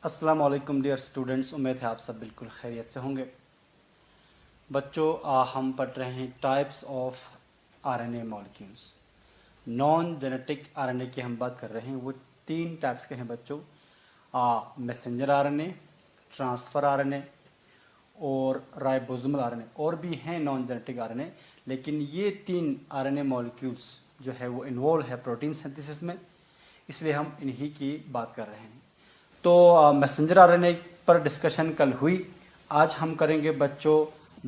अस्सलाम वालेकुम dear students, उम्मीद है आप सब बिल्कुल खैरियत से होंगे। बच्चों, हम पढ़ रहे हैं types of RNA molecules. Non genetic RNA की हम बात कर रहे हैं। वो तीन टाइप्स के हैं बच्चों, मैसेंजर आरएनए, ट्रांसफ़र आरएनए और राइबोसोमल आरएनए। और भी हैं नॉन जेनेटिक आरएनए, लेकिन ये तीन आरएनए मॉलिक्यूल्स जो है वो इन्वॉल्व है प्रोटीन सिंथेसिस में, इसलिए हम इन्हीं की बात कर रहे हैं। तो मैसेंजर आरएनए पर डिस्कशन कल हुई। आज हम करेंगे बच्चों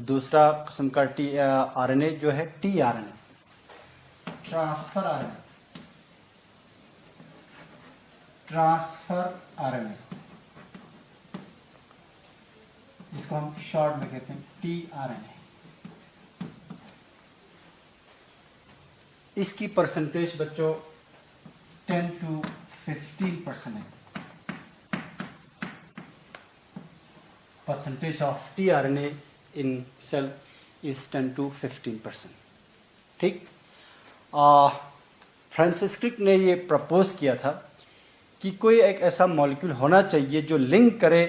दूसरा किस्म का आरएनए जो है T RNA, transfer RNA. Transfer RNA जिसको हम शॉर्ट में कहते हैं टी आरएनए। इसकी परसेंटेज बच्चों 10 to 15% है। Percentage of T RNA in cell is 10 to 15%। ठीक। फ्रांसिस क्रिक ने ये प्रपोज किया था कि कोई एक ऐसा मॉलिक्यूल होना चाहिए जो लिंक करे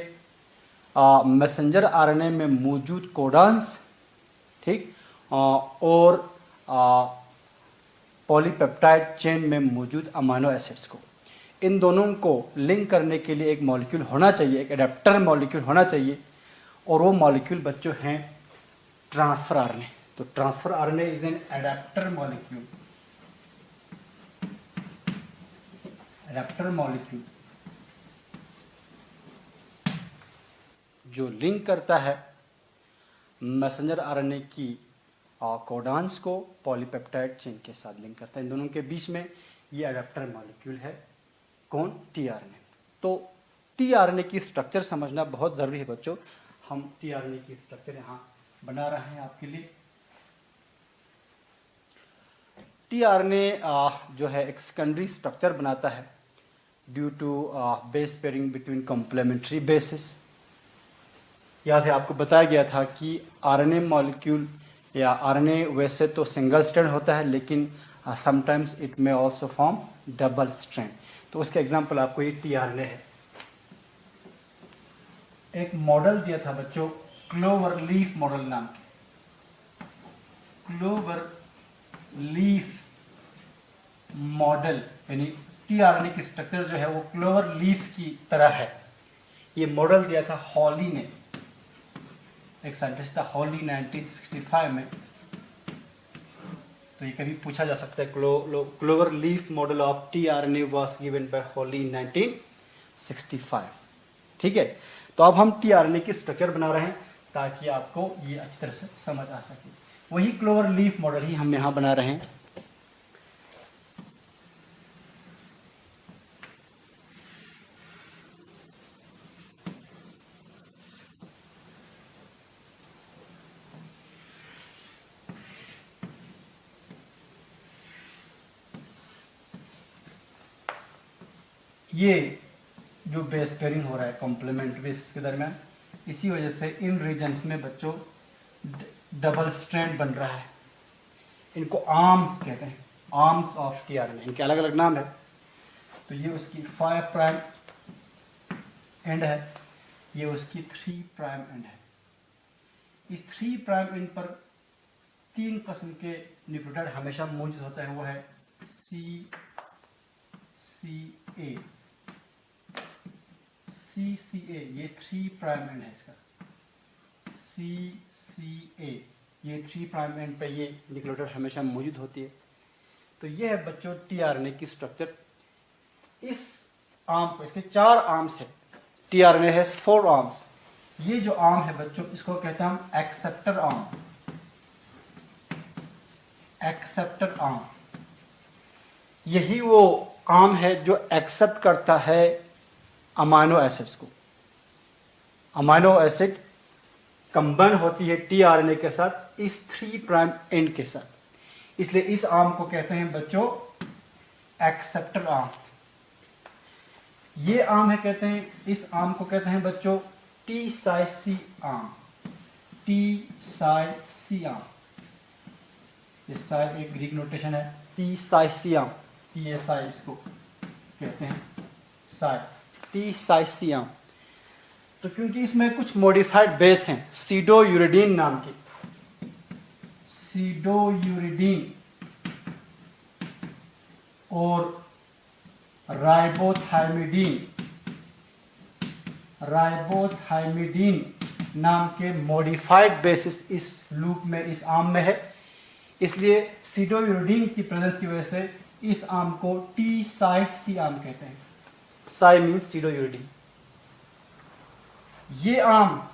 मैसेंजर आरएनए में मौजूद कोडान्स, ठीक, और पॉलीपेप्टाइड चेन में मौजूद अमीनो एसिड्स को। इन दोनों को लिंक करने के लिए एक मॉलिक्यूल होना चाहिए, एक एडेप्टर मॉलिक्यूल होना चाहिए, और वो मॉलिक्यूल बच्चों हैं ट्रांसफर आरएनए। तो transfer RNA is an adapter molecule. Adapter molecule जो लिंक करता है मैसेंजर आरएनए की कोडान्स को पॉलीपेप्टाइड चेन के साथ लिंक करता है। इन दोनों के बीच में ये एडेप्टर मॉलिक्यूल है, कौन? T RNA. तो टी आरएनए की स्ट्रक्चर समझना बहुत ज़रूरी है बच्चों। हम टी आरएनए की स्ट्रक्चर यहाँ बना रहे हैं आपके लिए। टी आरएनए जो है एक सेकेंडरी स्ट्रक्चर बनाता है due to base pairing between complementary bases. याद है आपको बताया गया था कि आरएनए मॉलिक्यूल या आरएनए वैसे तो सिंगल स्ट्रैंड होता है, लेकिन sometimes it may also form double strand. तो उसका एग्जांपल आपको ये टी आरएनए है। एक मॉडल दिया था बच्चों क्लोवर लीफ मॉडल नाम के। क्लोवर लीफ मॉडल यानी टी आरएनए की स्ट्रक्चर जो है वो क्लोवर लीफ की तरह है। ये मॉडल दिया था हॉली ने, एक साइंटिस्ट था हॉली 1965 में। तो ये कभी पूछा जा सकता है clover leaf model of T RNA was given by Holley 1965। ठीक है। तो अब हम टी आरएनए की स्ट्रक्चर बना रहे हैं ताकि आपको ये अच्छी तरह से समझ आ सके। वही क्लोवर लीफ मॉडल ही हम यहाँ बना रहे हैं। ये जो बेस पेयरिंग हो रहा है कॉम्प्लीमेंट बेसिस के दरमियान, इसी वजह से इन रीजन्स में बच्चों डबल स्ट्रैंड बन रहा है। इनको आर्म्स कहते हैं, आर्म्स ऑफ टी आरएनए। इनके अलग अलग नाम है। तो ये उसकी 5 प्राइम एंड है, ये उसकी 3 प्राइम एंड है। इस 3 प्राइम एंड पर 3 किस्म के न्यूक्लियोटाइड हमेशा मौजूद होता है। वो है CCA, ये 3 प्राइम एंड है इसका। CCA, ये 3 प्राइम एंड पे ये न्यूक्लियोटाइड हमेशा मौजूद होती है। तो ये है बच्चों टी आरएनए की स्ट्रक्चर। इस आर्म को, इसके 4 आर्म्स है। T RNA has 4 arms. ये जो आर्म है बच्चों इसको कहते हैं हम एक्सेप्टर आर्म। एक्सेप्टर आर्म यही वो आर्म है जो एक्सेप्ट करता है अमीनो एसिड्स को। अमीनो एसिड कंबाइन होती है टी आरएनए के साथ इस 3 प्राइम एंड के साथ, इसलिए इस आर्म को कहते हैं बच्चों एक्सेप्टर आर्म। ये आर्म है, कहते हैं इस आर्म को कहते हैं बच्चों T psi C arm. T psi C arm, ये साई एक ग्रीक नोटेशन है। T psi C arm, T S I इसको कहते हैं psi, T psi C arm. तो क्योंकि इसमें कुछ मॉडिफाइड बेस हैं सीडोयूरिडीन नाम के, सीडोयूरिडीन और राइबोथाइमिडीन नाम के मॉडिफाइड बेसिस इस लूप में, इस आम में है। इसलिए सीडोयूरिडीन की प्रेजेंस की वजह से इस आम को टी साई सी आम कहते हैं। साई मीन्स सीडोयूरिडीन। ये आम,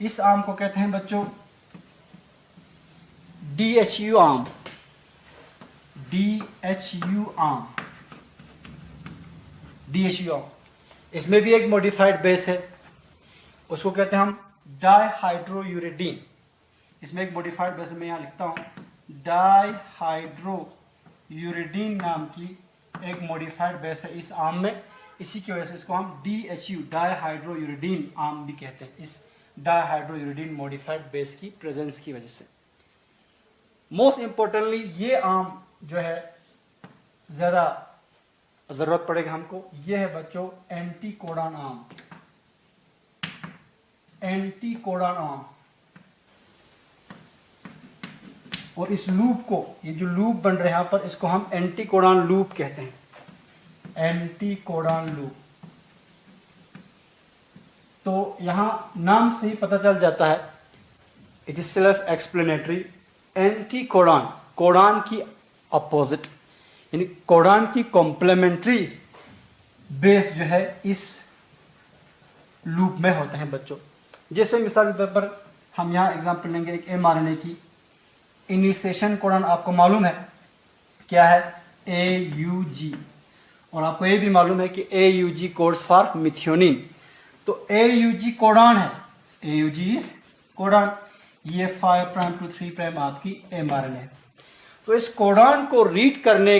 इस आम को कहते हैं बच्चों DHU आम, DHU आम, DHU आम। इसमें भी एक मॉडिफाइड बेस है, उसको कहते हैं हम डाइहाइड्रोयूरिडीन। इसमें एक मॉडिफाइड बेस मैं यहां लिखता हूं, डाइहाइड्रोयूरिडीन नाम की एक मॉडिफाइड बेस है इस आम में। इसी की वजह से इसको हम DHU डाइहाइड्रोयूरिडीन आम भी कहते हैं, इस डाइहाइड्रोयूरिडीन मॉडिफाइड बेस की प्रेजेंस की वजह से। मोस्ट इंपॉर्टेंटली ये आम जो है ज्यादा जरूरत पड़ेगा हमको, ये है बच्चों एंटीकोडॉन आम, एंटीकोडॉन आम। और इस लूप को, ये जो लूप बन रहे हैं यहां पर, इसको हम एंटीकोडॉन लूप कहते हैं, एंटीकोडॉन लूप। तो यहां नाम से ही पता चल जाता है, it is self explanatory. Anticodon, codon की अपोजिट, यानी कोडॉन की कॉम्प्लीमेंट्री बेस जो है इस लूप में होते हैं बच्चों। जैसे मिसाल के तौर पर हम यहां एग्जांपल लेंगे एक mRNA की। इनिशिएशन कोडॉन आपको मालूम है क्या है, AUG, और आपको ये भी मालूम है कि AUG कोड्स फॉर मिथियोनिन। तो AUG कोडॉन है, AUG इज कोडॉन। ये 5 प्राइम टू 3 प्राइम आपकी mRNA है। तो इस कोडॉन को रीड करने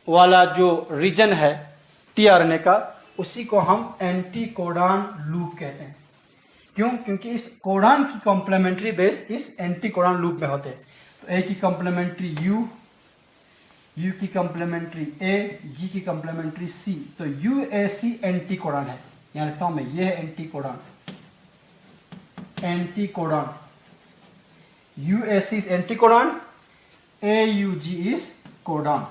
वाला जो रीजन है tRNA का, उसी को हम एंटीकोडॉन लूप कहते हैं। क्यों? क्योंकि इस कोडॉन की कॉम्प्लीमेंट्री बेस इस एंटीकोडॉन लूप में होते हैं। तो A की कॉम्प्लीमेंट्री U, U की कॉम्प्लीमेंट्री A, G की कॉम्प्लीमेंट्री C। तो UAC एंटीकोडॉन है, यहां लिखता हूं मैं, ये है anticodon, anticodon. UAC is anticodon, AUG is codon.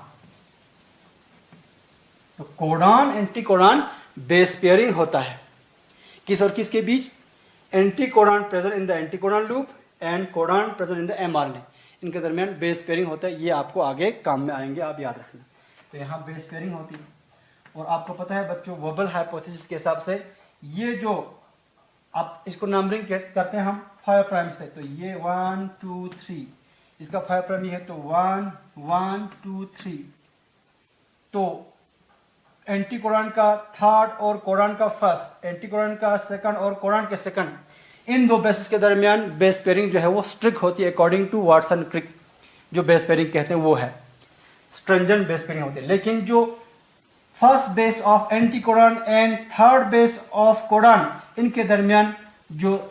तो कोडॉन एंटीकोडॉन बेस पेयरिंग होता है किस और किस के बीच, anticodon present in the anticodon loop and codon present in the mRNA, इनके दरमियान बेस पेयरिंग होता है। ये आपको आगे काम में आएंगे, आप याद रखना। तो यहाँ बेस पेयरिंग होती है। और आपको पता है बच्चों, वोबल हाइपोथेसिस के हिसाब से ये जो आप इसको नंबरिंग करते हैं हम 5 प्राइम से, तो ये 1 2 3, इसका 5 प्राइम ये है, तो 1 1 2 3। तो एंटीकोडॉन का थर्ड और कोडॉन का फर्स्ट, एंटीकोडॉन का सेकंड और कोडॉन के सेकंड, इन दो बेसिस के दरमियान बेस पेयरिंग जो है वो स्ट्रिक्ट होती है अकॉर्डिंग टू वाटसन क्रिक। जो बेस पेयरिंग कहते हैं वो है स्ट्रिंजेंट बेस पेयरिंग होती है। लेकिन जो first base of anticodon and third base of codon, इनके दरमियान जो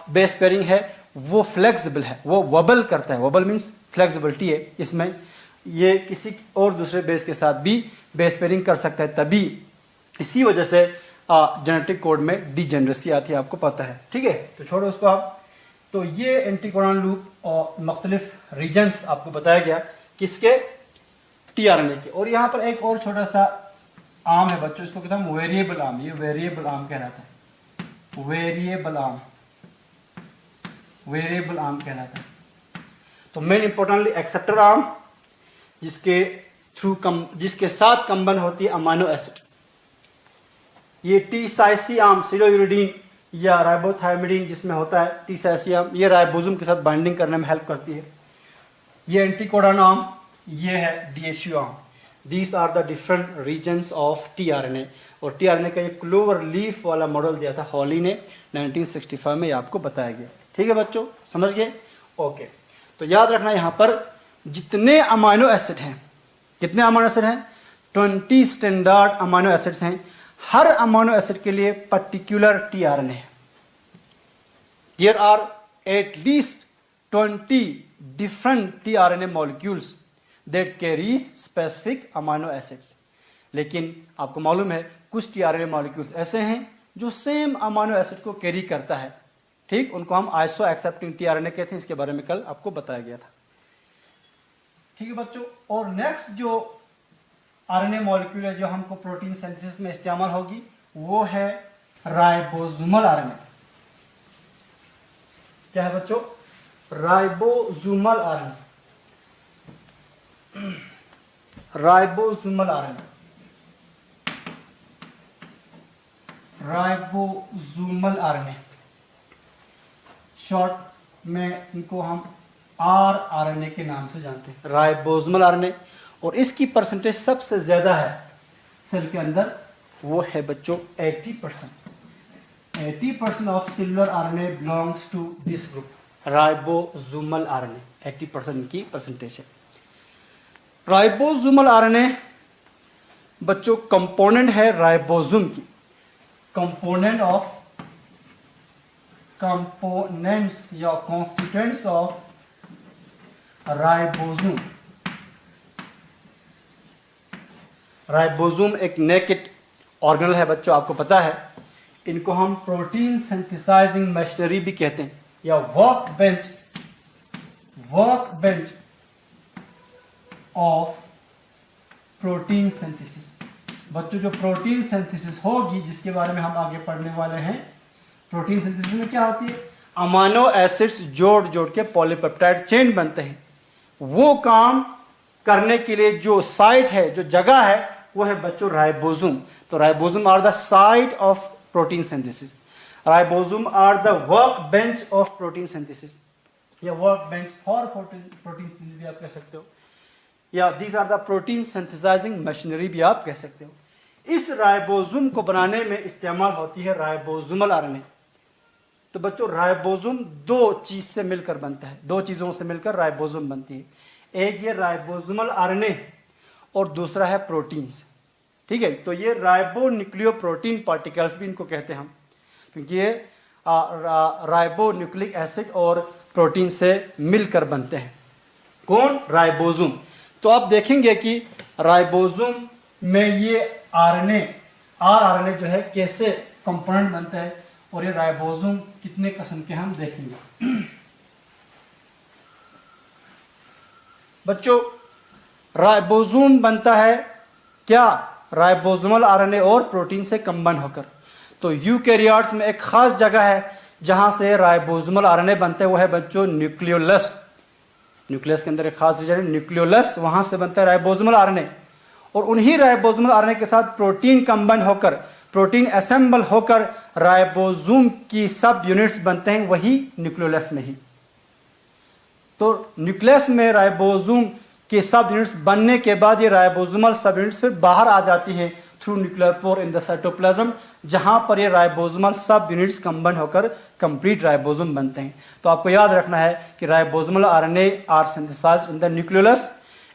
बेस पेयरिंग है वो फ्लेक्सिबल है, वो वबल करता है। वबल मीन्स फ्लेक्सिबिलिटी है इसमें, ये किसी और दूसरे बेस के साथ भी बेस पेयरिंग कर सकता है। तभी इसी वजह से जेनेटिक कोड में डिजेनरेसी आती है, आपको पता है। ठीक है, तो छोड़ो उसको आप। तो ये एंटीकोडॉन लूप और मुख्तलिफ रीजन्स आपको बताया गया किसके, tRNA के। और यहाँ पर एक और छोटा सा आम है बच्चों, इसको कहते हैं वेरिएबल आम। ये वेरिएबल आम कहलाता है, वेरिएबल आम, वेरिएबल आम कहलाता है। तो मेन इंपॉर्टेंटली एक्सेप्टर आम, जिसके साथ कंबन होती है अमाइनो एसिड। ये टी-साइसी आम, सीडोयूरिडीन या राइबोथाइमिडीन जिसमें होता है टी-साइसी आम, ये राइबोसोम के साथ बाइंडिंग करने में हेल्प करती है। ये एंटीकोडॉन आम, ये है DHU arm. These are the different regions of tRNA। और tRNA का ये क्लोवर लीफ वाला मॉडल दिया था हॉली ने 1965 में, ये आपको बताया गया। ठीक है बच्चों, समझ गए? ओके, तो याद रखना यहाँ पर जितने अमाइनो एसिड हैं, कितने अमाइनो एसिड हैं, 20 स्टैंडर्ड अमाइनो एसिड्स हैं। हर अमाइनो एसिड के लिए पर्टिकुलर tRNA है। There are at least 20 different tRNA molecules that carries specific amino acids। लेकिन आपको मालूम है कुछ tRNA molecules ऐसे हैं जो सेम अमाइनो एसिड को कैरी करता है, ठीक, उनको हम आइसो एक्सेप्टिंग टीआरएनए कहते हैं। इसके बारे में कल आपको बताया गया था। ठीक है बच्चों, और नेक्स्ट जो आरएनए मॉलिक्यूल है जो हमको प्रोटीन सिंथेसिस में इस्तेमाल होगी वो है राइबोसोमल आरएनए। क्या है बच्चों? Ribosomal RNA. Ribosomal RNA, ribosomal RNA, short में इनको हम आरएनए के नाम से जानते हैं, राइबोसोमल आरएनए। और इसकी परसेंटेज सबसे ज्यादा है सेल के अंदर, वो है बच्चों 80%। 80% of cellular RNA belongs to this group, ribosomal RNA. 80% की परसेंटेज है। राइबोसोमल आरएनए बच्चों कंपोनेंट है राइबोसोम की, कंपोनेंट्स या कॉन्स्टिट्यूएंट्स ऑफ राइबोसोम। राइबोसोम एक नेकेड ऑर्गेनल है बच्चों, आपको पता है। इनको हम प्रोटीन सिंथेसाइजिंग मशीनरी भी कहते हैं, या work bench of protein synthesis. बच्चों जो प्रोटीन सिंथेसिस होगी, जिसके बारे में हम आगे पढ़ने वाले हैं, प्रोटीन सिंथेसिस में क्या होती है? अमाइनो एसिड्स जोड़ जोड़ के पॉलीपेप्टाइड चेन बनते हैं। वो काम करने के लिए जो साइट है, जो जगह है, वो है बच्चों राइबोसोम। तो ribosome are the site of protein synthesis. Ribosome are the work bench of protein synthesis, या work bench for protein synthesis भी आप कह सकते हो, या these are the protein synthesising machinery भी आप कह सकते हो। इस राइबोसोम को बनाने में इस्तेमाल होती है राइबोसोमल आरएनए। तो बच्चों राइबोसोम दो चीज से मिलकर बनता है, दो चीजों से मिलकर राइबोसोम बनती है। एक ये राइबोसोमल आरएनए और दूसरा है प्रोटीन्स। ठीक है, तो ये राइबो न्यूक्लियो प्रोटीन पार्टिकल्स भी इनको कहते हैं हम, क्योंकि ये राइबो न्यूक्लिक एसिड और प्रोटीन से मिलकर बनते हैं। कौन? राइबोसोम। तो आप देखेंगे कि राइबोसोम में ये आरएनए जो है कैसे कंपोनेंट बनता है, और ये राइबोसोम कितने किस्म के हम देखेंगे। बच्चों राइबोसोम बनता है क्या? राइबोसोमल आरएनए और प्रोटीन से कंबाइन होकर। तो यूकैरियोट्स में एक खास जगह है जहां से राइबोसोमल आरएनए बनते हैं, वो है बच्चों न्यूक्लियोलस। न्यूक्लियस के अंदर एक खास रीजन है न्यूक्लियोलस, वहां से बनता है राइबोसोमल आरएनए। और उन्हीं राइबोसोमल आरएनए के साथ प्रोटीन कंबाइन होकर, प्रोटीन असेंबल होकर राइबोसोम की सब यूनिट्स बनते हैं, वही न्यूक्लियोलस में ही। तो न्यूक्लियस में राइबोसोम के सब यूनिट्स बनने के बाद ये राइबोसोमल सब यूनिट्स फिर बाहर आ जाती है through nuclear pore in the cytoplasm, जहां पर ये राइबोसोमल सब यूनिट्स कंबाइन होकर कंप्लीट राइबोसोम बनते हैं। तो आपको याद रखना है कि ribosomal RNA are synthesized in the nucleolus,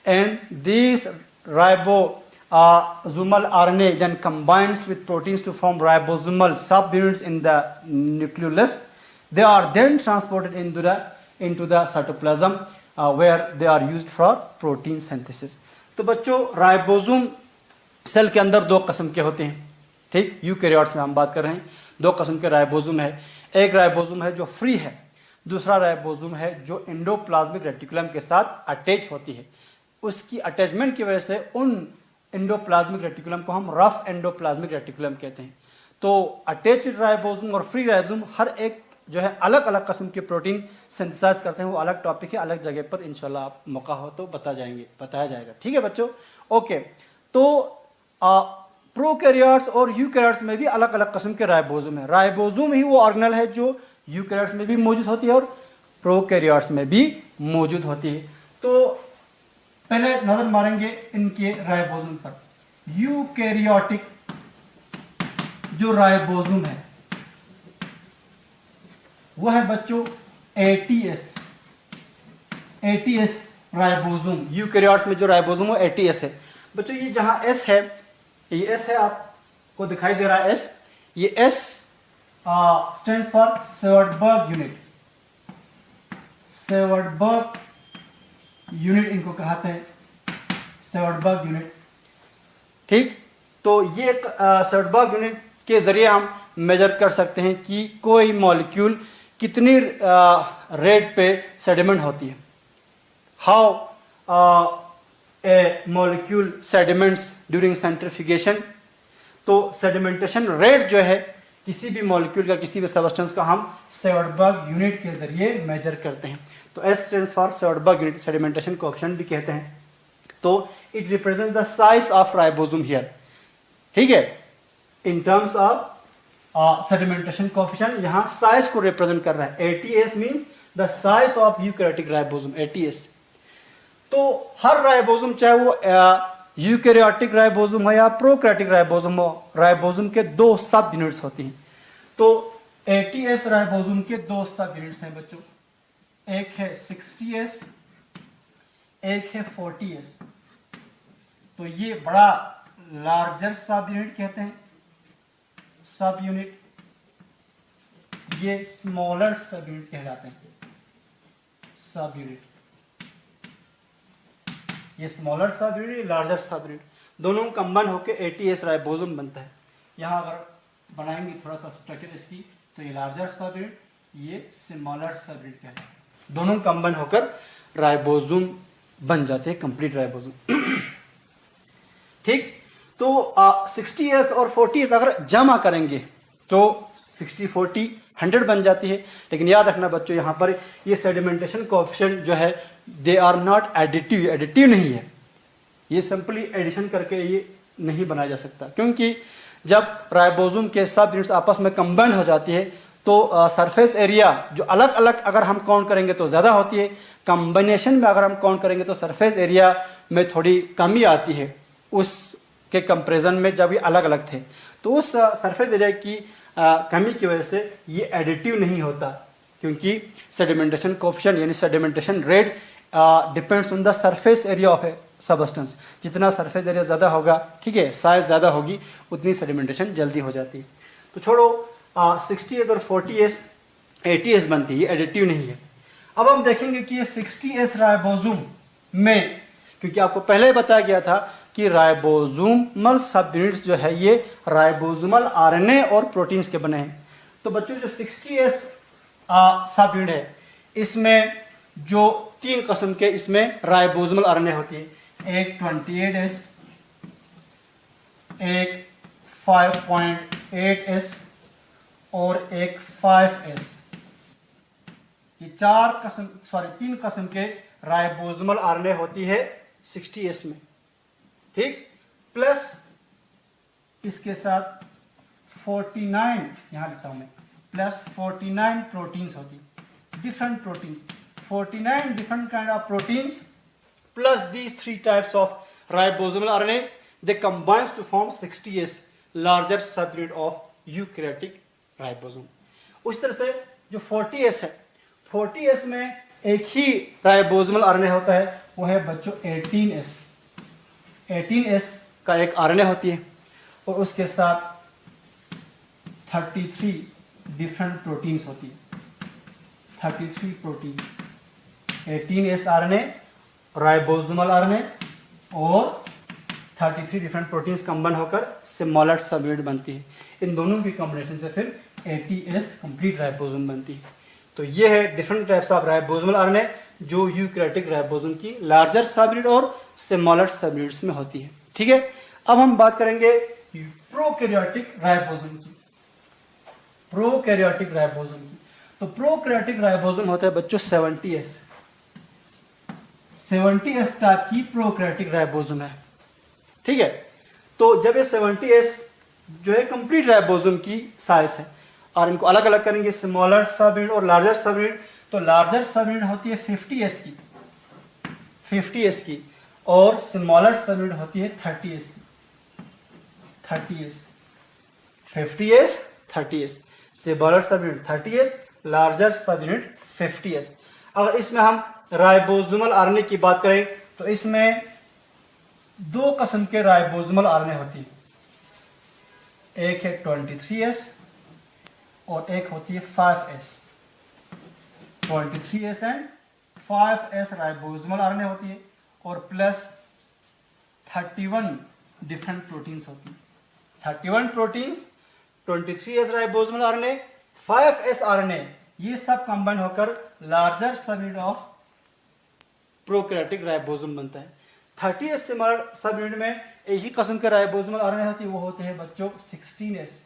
and this ribosomal RNA then combines with proteins to form ribosomal subunits in the nucleolus. They are then transported into the cytoplasm where they are used for protein synthesis. तो बच्चों ribosome cell के अंदर दो किस्म के होते हैं। ठीक, यूकैरियोट्स में हम बात कर रहे हैं, दो किस्म के राइबोसोम है। एक राइबोसोम है जो फ्री है, दूसरा राइबोसोम है जो एंडोप्लाज्मिक रेटिकुलम के साथ अटैच होती है। उसकी अटैचमेंट की वजह से उन एंडोप्लाज्मिक रेटिकुलम को हम रफ एंडोप्लाज्मिक रेटिकुलम कहते हैं। तो अटैच्ड राइबोसोम और फ्री राइबोसोम हर एक जो है अलग अलग किस्म के प्रोटीन सिंथेसाइज करते हैं। वो अलग टॉपिक है, अलग जगह पर इंशाल्लाह आप मौका हो तो बताया जाएगा। ठीक है बच्चों, ओके। तो प्रोकैरियोट्स और यूकैरियोट्स में भी अलग अलग किस्म के राइबोसोम है। राइबोसोम ही वो ऑर्गेनल है जो यूकैरियोट्स में भी मौजूद होती है और प्रोकैरियोट्स में भी मौजूद होती है। तो पहले नजर मारेंगे इनके राइबोसोम पर। यूकैरियोटिक जो राइबोसोम है वो है बच्चों एटीएस राइबोसोम। यूकैरियोट्स में जो राइबोसोम है एटीएस है। बच्चों ये जहां एस है, ये एस है, आपको दिखाई दे रहा है एस, ये S stands for Svedberg unit. Svedberg unit इनको कहते हैं, सेवर्टबर्ग यूनिट। ठीक, तो ये सेवर्टबर्ग यूनिट के जरिए हम मेजर कर सकते हैं कि कोई मॉलिक्यूल कितनी रेट पे सेडिमेंट होती है। How a molecule sediments during centrifugation. तो सेडिमेंटेशन रेट जो है किसी भी मॉलिक्यूल का, किसी भी सब्सटेंस का, हम सेवडबर्ग यूनिट के जरिए मेजर करते हैं। तो S stands for Svedberg unit, sedimentation coefficient भी कहते हैं। तो it represent the size of ribosome here, ठीक है, in terms of sedimentation coefficient यहाँ साइज को रिप्रेजेंट कर रहा है। ATS means the size of eukaryotic ribosome, ATS। तो हर राइबोसोम, चाहे वो यूकैरियोटिक राइबोसोम हो या प्रोकैरियोटिक राइबोसोम हो, राइबोसोम के 2 सब यूनिट्स होती हैं। तो ATS राइबोसोम के 2 सब यूनिट्स हैं बच्चों, एक है 60S, एक है 40S। तो ये बड़ा लार्जर सब यूनिट कहते हैं, सब यूनिट, ये स्मॉलर सब यूनिट कहलाते हैं, सब यूनिट। ये स्मॉलर सब यूनिट, लार्जर सब यूनिट, दोनों कंबाइन होकर ATS राइबोसोम बनता है। यहाँ अगर बनाएंगे थोड़ा सा स्ट्रक्चर इसकी, तो ये लार्जर सब यूनिट, ये स्मॉलर सब यूनिट कहलाता है। दोनों कंबाइन होकर राइबोसोम बन जाते हैं, कंप्लीट राइबोसोम। ठीक, तो 60S और 40S अगर जमा करेंगे तो 60 40 100 बन जाती है। लेकिन याद रखना बच्चों, यहाँ पर ये सेडिमेंटेशन कोएफिशिएंट जो है, they are not additive, additive नहीं है। ये सिंपली एडिशन करके ये नहीं बनाया जा सकता, क्योंकि जब राइबोसोम के सब यूनिट्स आपस में कंबाइन हो जाती है तो सरफेस एरिया जो अलग अलग अगर हम काउंट करेंगे तो ज़्यादा होती है, कॉम्बिनेशन में अगर हम काउंट करेंगे तो सरफेस एरिया में थोड़ी कमी आती है उसके कंपेरिजन में जब ये अलग अलग थे। तो उस सरफेस एरिया की कमी की वजह से ये एडिटिव नहीं होता, क्योंकि सेडिमेंटेशन कोएफिशिएंट यानी sedimentation rate depends on the surface area of A substance. जितना सरफेस एरिया ज़्यादा होगा, ठीक है, साइज ज़्यादा होगी, उतनी सेडिमेंटेशन जल्दी हो जाती है। तो छोड़ो 60S और 40S ATS बनती है, ये एडिटिव नहीं है। अब हम देखेंगे कि ये 60S राइबोसोम में, क्योंकि आपको पहले बताया गया था कि राइबोसोमल सब यूनिट्स जो है ये राइबोसोमल RNA और प्रोटीन्स के बने हैं। तो बच्चों जो 60S सब यूनिट है, इसमें जो 3 किस्म के इसमें राइबोसोमल RNA होती है, एक 28S, एक 5.8S और एक 5S। ये 3 किस्म के राइबोसोमल RNA होती है 60S में, ठीक, प्लस इसके साथ 49, यहां लिखता हूं मैं, प्लस 49 प्रोटीन्स होती, different proteins, 49 different kind of proteins plus these 3 types of ribosomal RNA, they combines to form 60S, larger subunit of eukaryotic ribosome। उस तरह से जो 40S है, 40S में एक ही राइबोसोमल RNA होता है, वो है बच्चों 18S। 18S का एक RNA होती है और उसके साथ 33 डिफरेंट प्रोटीन्स होती है, 33 protein, 18S RNA, ribosomal RNA और 33 डिफरेंट प्रोटीन्स कंबाइन होकर स्मॉलर सबयूनिट बनती है। इन दोनों की कॉम्बिनेशन से फिर ATS कंप्लीट राइबोसोम बनती है। तो ये है different types of ribosomal RNA जो यूकैरियोटिक राइबोसोम की लार्जर सबयूनिट और स्मॉलर सबयूनिट्स में होती है। ठीक है, अब हम बात करेंगे प्रोकैरियोटिक राइबोसोम की। प्रोकैरियोटिक राइबोसोम की, तो प्रोकैरियोटिक राइबोसोम होता है बच्चों 70S। 70S टाइप की प्रोकैरियोटिक राइबोसोम है। ठीक है, तो जब ये 70S जो है कंप्लीट राइबोसोम की साइज है और इनको अलग अलग करेंगे स्मॉलर सबयूनिट और लार्जर सबयूनिट, तो लार्जर सबयूनिट होती है 50S की, 50S की, और स्मॉलर सबयूनिट होती है 30S की, 30S, 50S 30S, smaller subunit 30S, larger subunit 50S। अगर इसमें हम राइबोसोमल RNA की बात करें तो इसमें 2 किस्म के राइबोसोमल RNA होती है, एक है 23S और एक होती है 5S। 23S and 5S ribosomal RNA होती है और प्लस 31 डिफरेंट प्रोटीन्स होती है। 31 proteins 23S ribosomal RNA, 5S RNA, ये सब कंबाइन होकर larger subunit of prokaryotic ribosome बनता है। 30S सिमिलर सबयूनिट में एक ही किस्म के राइबोसोमल आरएनए होती है, वो होते हैं बच्चों 16S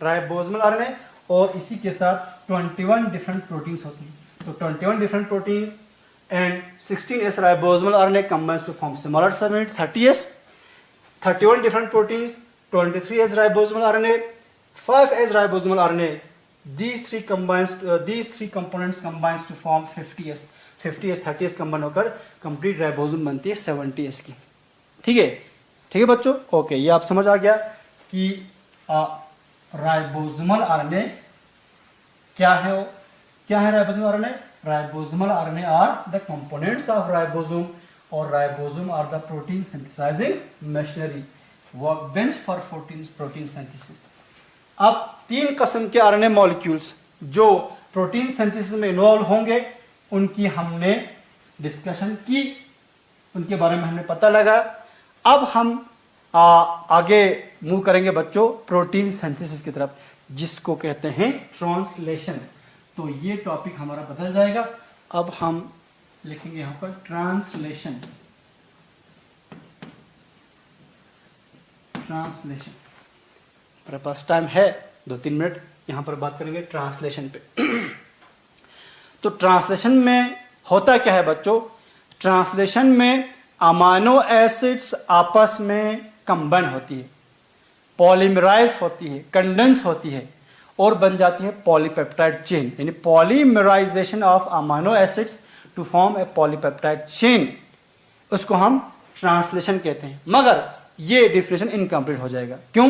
राइबोसोमल आरएनए, और इसी के साथ 21 डिफरेंट प्रोटीन्स होती हैं। तो 21 different proteins and 16S ribosomal RNA combines to form similar subunit 30S, 31 different proteins, 23S ribosomal RNA, 5S ribosomal RNA. These three components combines to form 50S. 50S 30S combine होकर complete ribosome बनती है 70S की। ठीक है बच्चों, okay, ये आप समझ आ गया कि राइबोसोमल आरएनए क्या है ribosomal RNA? Ribosomal RNA are the components of ribosome, और ribosome are the protein synthesising machinery, workbench for protein synthesis. अब 3 किस्म के आरएनए मॉलिक्यूल्स जो प्रोटीन सिंथेसिस में इन्वॉल्व होंगे, उनकी हमने डिस्कशन की, उनके बारे में हमें पता लगा। अब हम आगे मूव करेंगे बच्चों प्रोटीन सिंथेसिस की तरफ, जिसको कहते हैं ट्रांसलेशन। तो ये टॉपिक हमारा बदल जाएगा। अब हम लिखेंगे यहां पर ट्रांसलेशन। मेरे पास टाइम है 2-3 मिनट, यहां पर बात करेंगे ट्रांसलेशन पे। तो ट्रांसलेशन में होता क्या है बच्चों? ट्रांसलेशन में अमाइनो एसिड्स आपस में कंबाइन होती है, पॉलीमराइज होती है, कंडेंस होती है और बन जाती है पॉलीपेप्टाइड चेन, यानी polymerization of amino acids to form a polypeptide chain, उसको हम ट्रांसलेशन कहते हैं। मगर ये डिफिनेशन इनकम्प्लीट हो जाएगा। क्यों?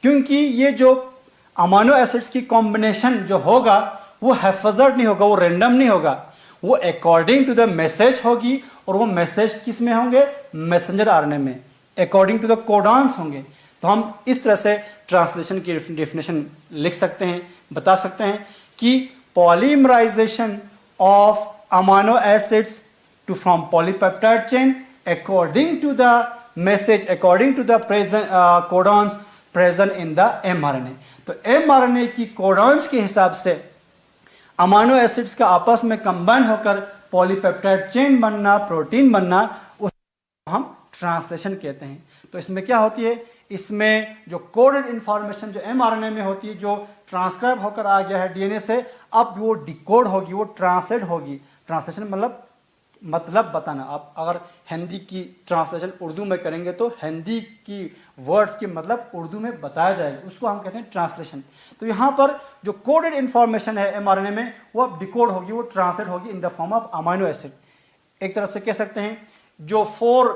क्योंकि ये जो अमाइनो एसिड्स की कॉम्बिनेशन जो होगा वो हैफाजर्ड नहीं होगा, वो रैंडम नहीं होगा, वो अकॉर्डिंग टू द मैसेज होगी, और वो मैसेज किस में होंगे? मैसेंजर आरएनए में, अकॉर्डिंग टू द कोडॉन्स होंगे। तो हम इस तरह से ट्रांसलेशन की डेफिनेशन लिख सकते हैं, बता सकते हैं कि polymerization of amino acids to form polypeptide chain according to the message, according to the codons present in the mRNA. तो एमआरएनए की कोडॉन्स के हिसाब से अमाइनो एसिड्स का आपस में कंबाइन होकर पॉलीपेप्टाइड चेन बनना, प्रोटीन बनना, उसको हम ट्रांसलेशन कहते हैं। तो इसमें क्या होती है? इसमें जो कोडेड इंफॉर्मेशन जो एमआरएनए में होती है, जो ट्रांसक्राइब होकर आ गया है डीएनए से, अब वो डिकोड होगी, वो ट्रांसलेट होगी। ट्रांसलेशन मतलब बताना। आप अगर हिंदी की ट्रांसलेशन उर्दू में करेंगे तो हिंदी की वर्ड्स की मतलब उर्दू में बताया जाएगा, उसको हम कहते हैं ट्रांसलेशन। तो यहाँ पर जो कोडेड इंफॉर्मेशन है एमआरएनए में, वो अब डिकोड होगी, वो ट्रांसलेट होगी in the form of amino acid. एक तरफ से कह सकते हैं जो 4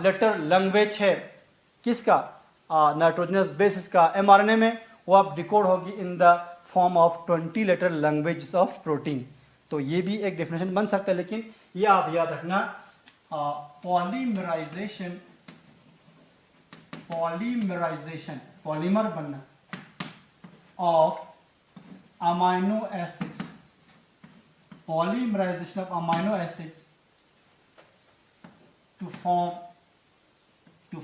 लेटर लैंग्वेज है किसका? नाइट्रोजनस बेसिस का एमआरएनए में, वो अब डिकोड होगी in the form of 20 letter languages of protein. तो ये भी एक डेफिनेशन बन सकता है, लेकिन ये आप याद रखना, पॉलीमराइजेशन, पॉलीमर बनना of amino acids, polymerization of amino acids to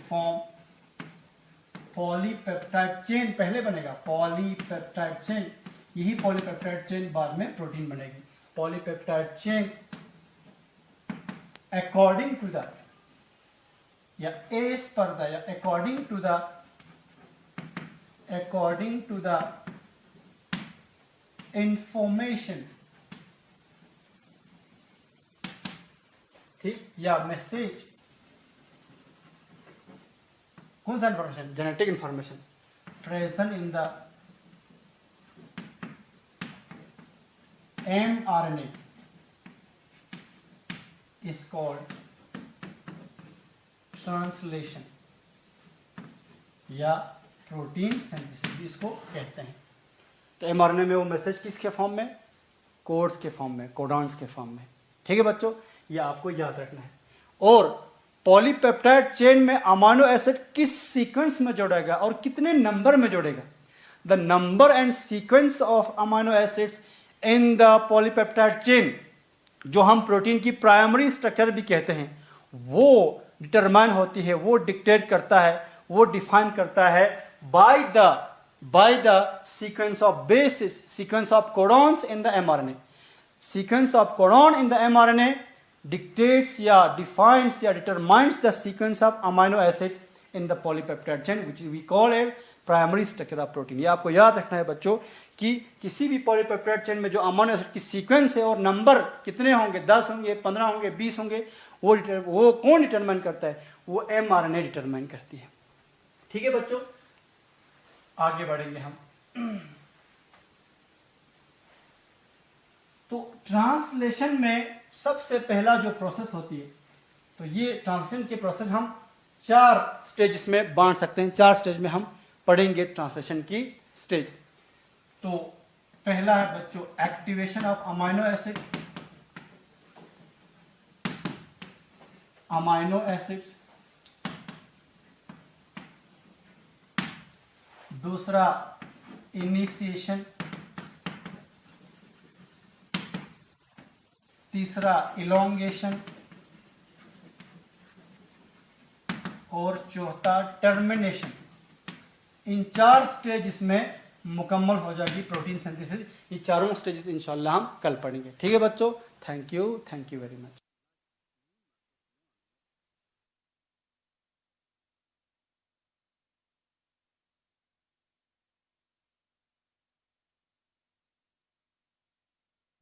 form polypeptide chain पहले बनेगा, पॉलीपेप्टाइड चेन, यही पॉलीपेप्टाइड चेन बाद में प्रोटीन बनेगी। Polypeptide chain according to the, या एज पर द, या अकॉर्डिंग टू द इंफॉर्मेशन, ठीक, या मैसेज, कौन सा information? Genetic information present in the mRNA is called translation या प्रोटीन सिंथेसिस इसको कहते हैं। तो एमआरएनए में वो मैसेज किसके फॉर्म में? कोड्स के फॉर्म में, कोडॉन्स के फॉर्म में। ठीक है बच्चों, ये आपको याद रखना है। और पॉलीपेप्टाइड चेन में अमाइनो एसिड किस सीक्वेंस में जोड़ेगा और कितने नंबर में जोड़ेगा? The number and sequence of amino acids in the polypeptide chain, जो हम प्रोटीन की प्राइमरी स्ट्रक्चर भी कहते हैं, वो डिटरमाइन होती है, वो डिक्टेट करता है, वो डिफाइन करता है by the sequence of bases, sequence of codons in the mRNA. Sequence of codon in the mRNA dictates या defines या determines the sequence of amino acids in the polypeptide chain, which we call as primary structure of protein. ये आपको याद रखना है बच्चों कि किसी भी पॉलीपेप्टाइड चेन में जो अमीनो एसिड की सीक्वेंस है और नंबर कितने होंगे, 10 होंगे, 15 होंगे, 20 होंगे, वो कौन डिटरमाइन करता है? वो mRNA डिटरमाइन करती है। ठीक है बच्चों, आगे बढ़ेंगे हम। तो ट्रांसलेशन में सबसे पहला जो प्रोसेस होती है, तो ये ट्रांसलेशन के प्रोसेस हम 4 स्टेजेस में बांट सकते हैं। 4 स्टेज में हम पढ़ेंगे ट्रांसलेशन की स्टेज। तो पहला है बच्चों एक्टिवेशन ऑफ अमाइनो एसिड्स। दूसरा इनिशिएशन, तीसरा इलोंगेशन और चौथा टर्मिनेशन। इन 4 स्टेज में मुकम्मल हो जाएगी प्रोटीन सिंथेसिस। ये चारों स्टेजेस इंशाल्लाह हम कल पढ़ेंगे। ठीक है बच्चों, थैंक यू वेरी मच।